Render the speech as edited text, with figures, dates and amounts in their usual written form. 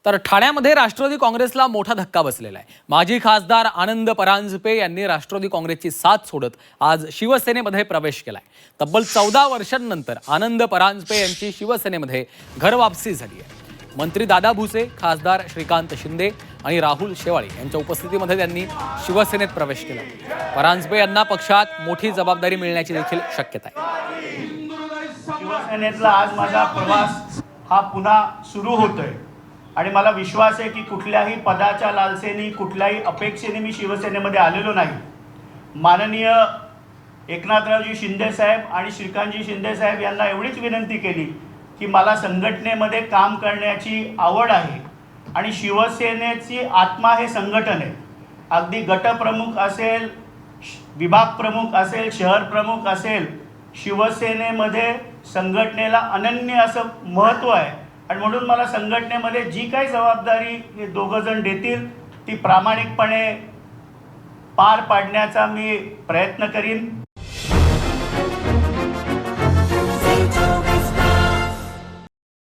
तर ठाण्यामध्ये राष्ट्रवादी काँग्रेसला मोठा धक्का बसलेला आहे। माजी खासदार आनंद परांजपे यांनी राष्ट्रवादी काँग्रेसची साथ सोडत आज शिवसेनेमध्ये प्रवेश केलाय। तब्बल 14 वर्षांनंतर आनंद परांजपे यांची शिवसेनेमध्ये घरवापसी झाली आहे। मंत्री दादा भुसे, खासदार श्रीकांत शिंदे आणि राहुल शेवाळे यांच्या उपस्थितीमध्ये त्यांनी शिवसेनेत प्रवेश केला। परांजपे यांना पक्षात मोठी जबाबदारी मिळण्याची देखील शक्यता आहे। शिवसेनेतला आज माझा प्रवास हा पुन्हा सुरू होतोय आणि मला विश्वास आहे की कुठल्याही पदाच्या लालसेने, कुठल्याही अपेक्षेने मी शिवसेनेमध्ये आलेलो नाही। माननीय एकनाथरावजी शिंदे साहेब आणि श्रीकांतजी शिंदे साहेब यांना एवढीच विनंती केली की मला संघटनेमध्ये काम करण्याची आवड आहे आणि शिवसेनेची आत्मा हे संघटन आहे। अगदी गटप्रमुख असेल, विभाग प्रमुख असेल, शहर प्रमुख असेल, शिवसेनेमध्ये संघटनेला अनन्य असं महत्त्व आहे आणि म्हणून मला संघटनेमध्ये जी काही जबाबदारी हे दोघं जण देतील ती प्रामाणिकपणे पार पाडण्याचा मी प्रयत्न करीन।